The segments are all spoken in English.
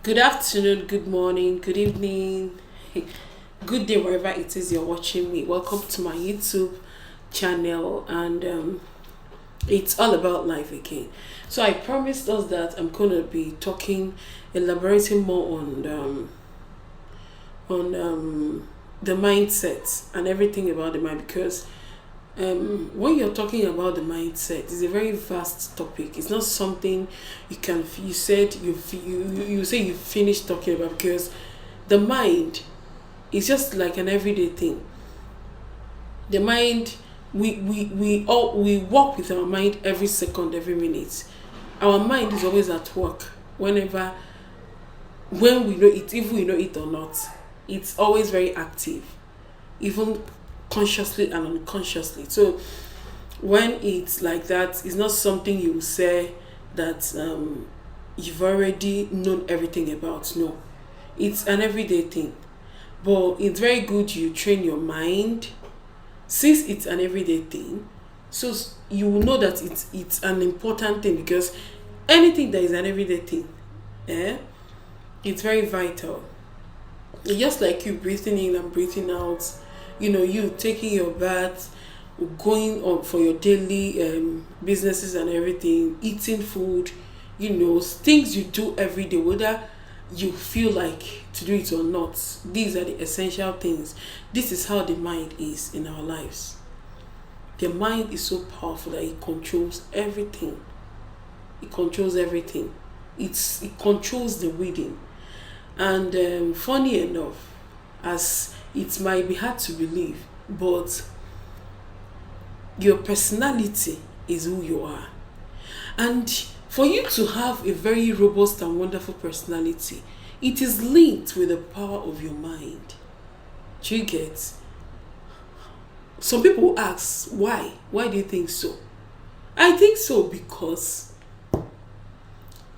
Good afternoon, good morning, good evening, good day, wherever it is you're watching me. Welcome to my YouTube channel, and it's all about life again. So, I promised us that I'm going to be talking, elaborating more on the mindset and everything about the mind because when you're talking about the mindset, it's a very vast topic. It's not something you said you say you finished talking about because the mind is just like an everyday thing. The mind, we work with our mind every second, every minute. Our mind is always at work whenever when we know it, if we know it or not. It's always very active, even consciously and unconsciously. So when it's like that, it's not something you say that you've already known everything about. No, it's an everyday thing. But it's very good you train your mind since it's an everyday thing. So you will know that it's an important thing because anything that is an everyday thing, eh, it's very vital. It's just like you breathing in and breathing out. You taking your bath, going on for your daily businesses and everything, eating food, things you do every day, whether you feel like to do it or not. These are the essential things. This is how the mind is in our lives. The mind is so powerful that it controls everything. It controls everything. It controls the within. And funny enough, as it might be hard to believe, but your personality is who you are. And for you to have a very robust and wonderful personality, it is linked with the power of your mind. Do you get? Some people ask, why? Why do you think so? I think so because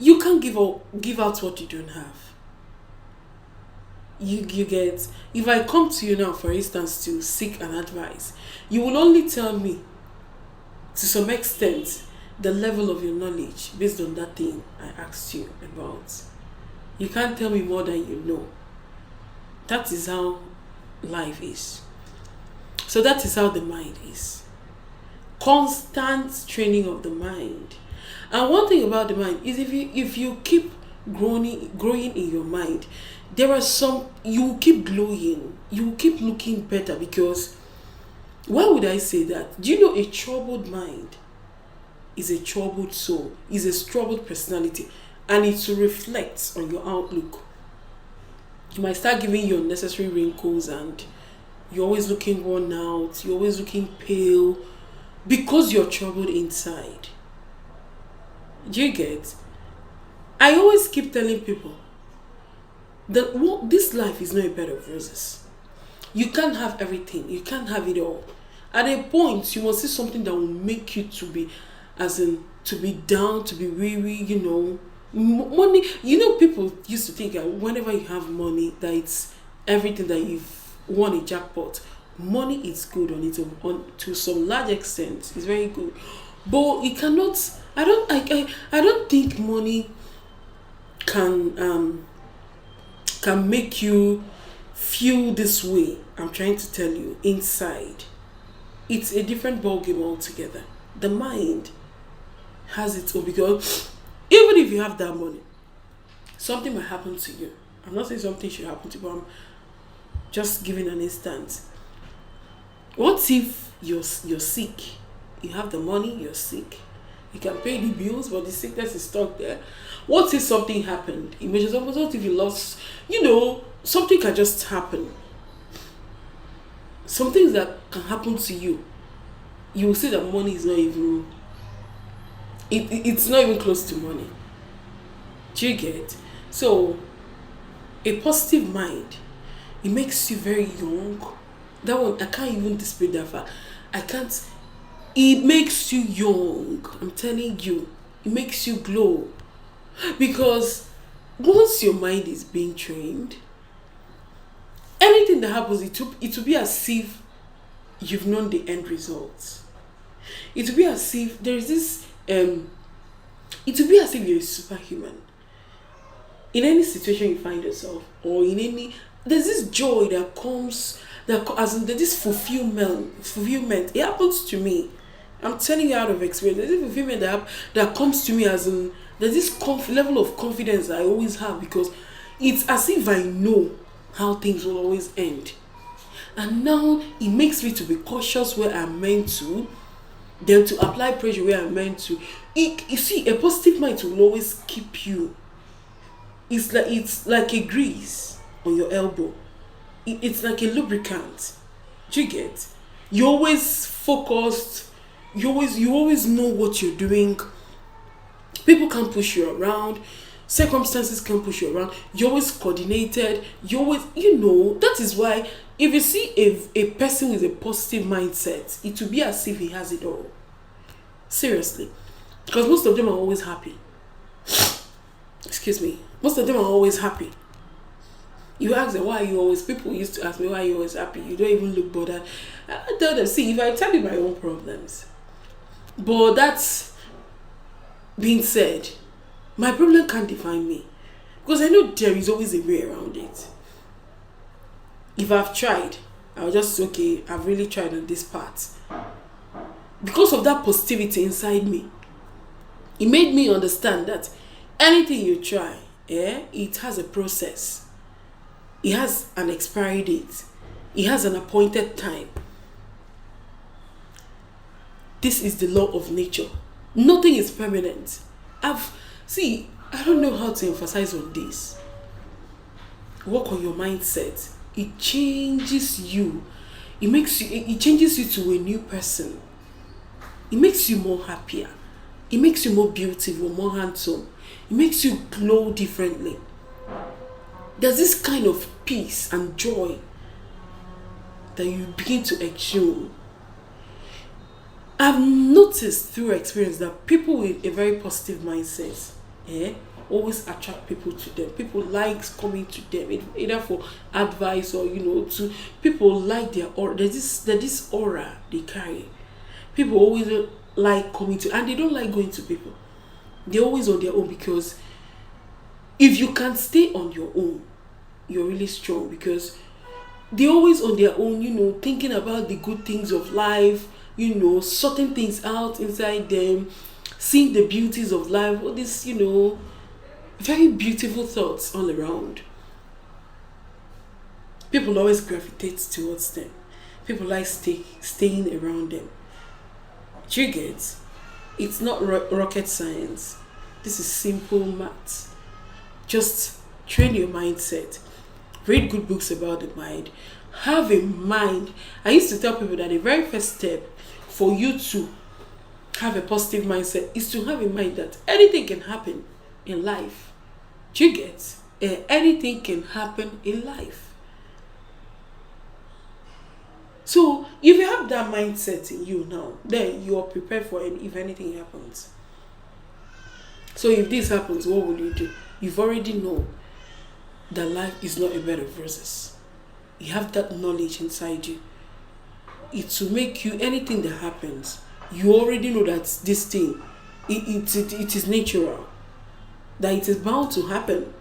you can't give out what you don't have. You get, if I come to you now, for instance, to seek an advice, you will only tell me to some extent the level of your knowledge based on that thing I asked you about. You can't tell me more than you know. That is how life is. So that is how the mind is. Constant training of the mind. And one thing about the mind is if you keep growing in your mind, there are some, you will keep glowing, you will keep looking better. Because why would I say that? Do you know a troubled mind is a troubled soul, is a troubled personality, and it reflects on your outlook. You might start giving you unnecessary wrinkles, and you're always looking worn out, you're always looking pale because you're troubled inside. Do you get? I always keep telling people that this life is not a bed of roses. You can't have everything, you can't have it all. At a point, you must see something that will make you to be, as in, to be down, to be weary, Money, people used to think that whenever you have money, that it's everything, that you've won a jackpot. Money is good on its own, to some large extent, it's very good. But it cannot, I don't think money can make you feel this way. I'm trying to tell you, inside it's a different ballgame altogether. The mind has its own, because even if you have that money, something might happen to you. I'm not saying something should happen to you, but I'm just giving an instance. What if you're sick? You have the money, you're sick, you can pay the bills, but the sickness is stuck there. What if something happened? Imagine, what if you lost, something can just happen. Some things that can happen to you, you will see that money is not even, it's not even close to money. Do you get? So, a positive mind, it makes you very young. That one, I can't even dispute that fact. I can't. It makes you young. I'm telling you, it makes you glow. Because once your mind is being trained, anything that happens, it will be as if you've known the end result. It will be as if there is this it will be as if you're a superhuman. in any situation you find yourself, or in any, there's this joy that comes, as in there's this fulfillment. It happens to me. I'm telling you out of experience. There's this fulfillment that comes to me, as in there's this level of confidence that I always have, because it's as if I know how things will always end. And now it makes me to be cautious where I'm meant to, then to apply pressure where I'm meant to. You see, a positive mind will always keep you. It's like a grease on your elbow. It's like a lubricant. Do you get? You're always focused. You always know what you're doing. People can't push you around. Circumstances can't push you around. You're always coordinated. You always, that is why if you see a person with a positive mindset, it will be as if he has it all. Seriously. Because most of them are always happy. Excuse me. Most of them are always happy. You ask them, why are you always, people used to ask me, why are you always happy? You don't even look bothered. I tell them, see, if I tell you my own problems, but that's being said, my problem can't define me. Because I know there is always a way around it. If I've tried, I'll just say, okay, I've really tried on this part. Because of that positivity inside me, it made me understand that anything you try, it has a process. It has an expiry date. It has an appointed time. This is the law of nature. Nothing is permanent. I don't know how to emphasize on this. Work on your mindset. It changes you. It changes you to a new person. It makes you more happier. It makes you more beautiful, more handsome. It makes you glow differently. There's this kind of peace and joy that you begin to exude. I've noticed through experience that people with a very positive mindset always attract people to them. People like coming to them, either for advice or, to people like their aura. There's this aura they carry. People always like coming to, and they don't like going to people. They're always on their own, because if you can stay on your own, you're really strong, because they're always on their own, thinking about the good things of life, sorting things out inside them, seeing the beauties of life, all these, very beautiful thoughts all around. People always gravitate towards them. People like staying around them. Do you get? It's not rocket science. This is simple maths. Just train your mindset. Read good books about the mind. Have a mind. I used to tell people that the very first step for you to have a positive mindset is to have a mind that anything can happen in life. Do you get? Anything can happen in life. So if you have that mindset in you now, then you are prepared for it if anything happens. So if this happens, what will you do? You've already know that life is not a bed of roses. You have that knowledge inside you. It will make you, anything that happens, you already know that this thing, it is natural, that it is bound to happen.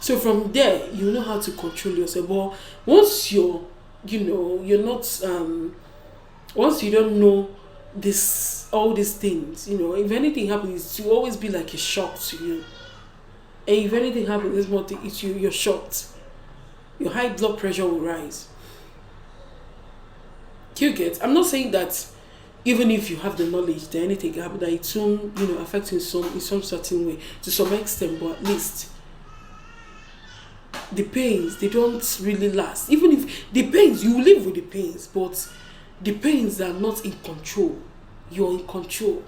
So from there, you know how to control yourself. But once you're not, once you don't know all these things, if anything happens, it will always be like a shock to you. And if anything happens, this more thing, you're shocked. Your high blood pressure will rise. Do you get? I'm not saying that even if you have the knowledge that anything happen, that it won't, affect you in some certain way, to some extent, but at least the pains, they don't really last. Even if the pains, you live with the pains, but the pains are not in control. You're in control.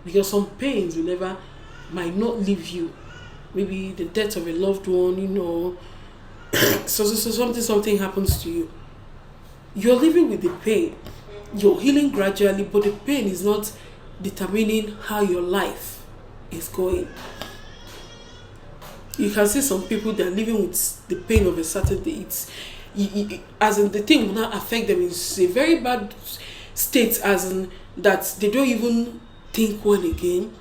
Because some pains might not leave you. Maybe the death of a loved one, so something happens to you. You're living with the pain. You're healing gradually, but the pain is not determining how your life is going. You can see some people that are living with the pain of a certain day. As in the thing will not affect them. It's a very bad state, as in that they don't even think well again.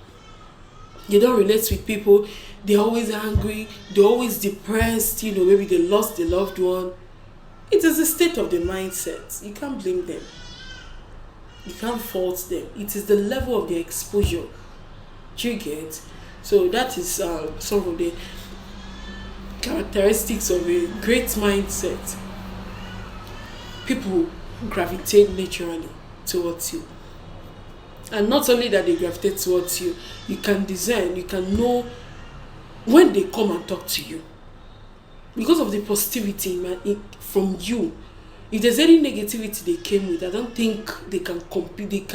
They don't relate with people. They're always angry. They're always depressed. Maybe they lost a loved one. It is the state of the mindset. You can't blame them. You can't fault them. It is the level of their exposure. Do you get? So that is some of the characteristics of a great mindset. People gravitate naturally towards you. And not only that they gravitate towards you, you can discern, you can know when they come and talk to you. Because of the positivity from you. If there's any negativity they came with, I don't think they can compete,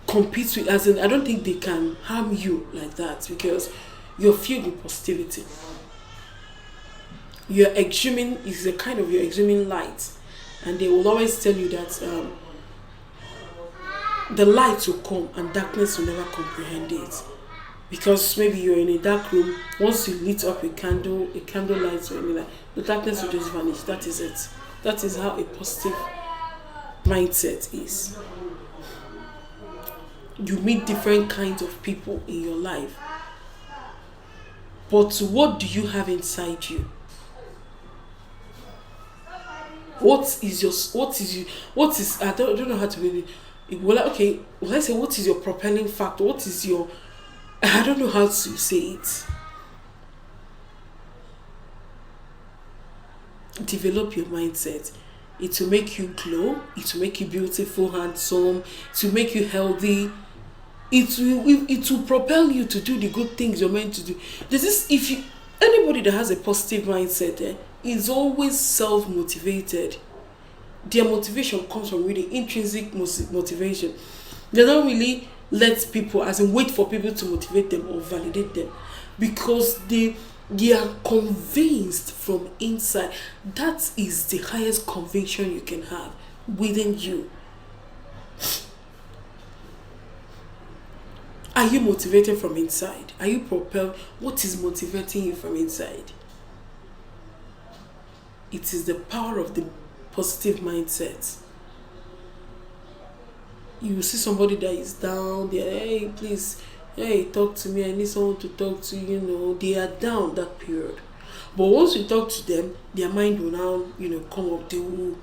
compete with, as in, I don't think they can harm you like that, because you're filled with positivity. You're exhuming light, and they will always tell you that the light will come and darkness will never comprehend it. Because maybe you're in a dark room, once you lit up a candle light or anything, the darkness will just vanish. That is it. That is how a positive mindset is. You meet different kinds of people in your life, but what do you have inside you? I don't know how to really, will I say, what is your propelling factor? What is your, I don't know how to say it. Develop your mindset. It will make you glow. It will make you beautiful, handsome. It will make you healthy. It will propel you to do the good things you're meant to do. Anybody that has a positive mindset is always self-motivated. Their motivation comes from really intrinsic motivation. They don't really let people, as in wait for people to motivate them or validate them, because they are convinced from inside. That is the highest conviction you can have within you. Are you motivated from inside? Are you propelled? What is motivating you from inside? It is the power of the positive mindset. You will see somebody that is down there, hey, please, hey, talk to me, I need someone to talk to, they are down that period. But once you talk to them, their mind will now, come up, they will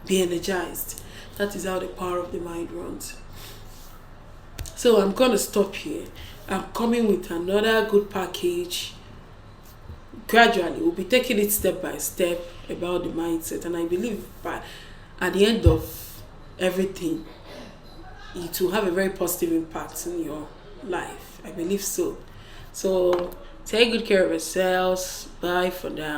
be energized. That is how the power of the mind runs. So I'm going to stop here. I'm coming with another good package. Gradually, we'll be taking it step by step about the mindset. And I believe at the end of everything, it will have a very positive impact in your life. I believe so. So take good care of yourselves. Bye for now.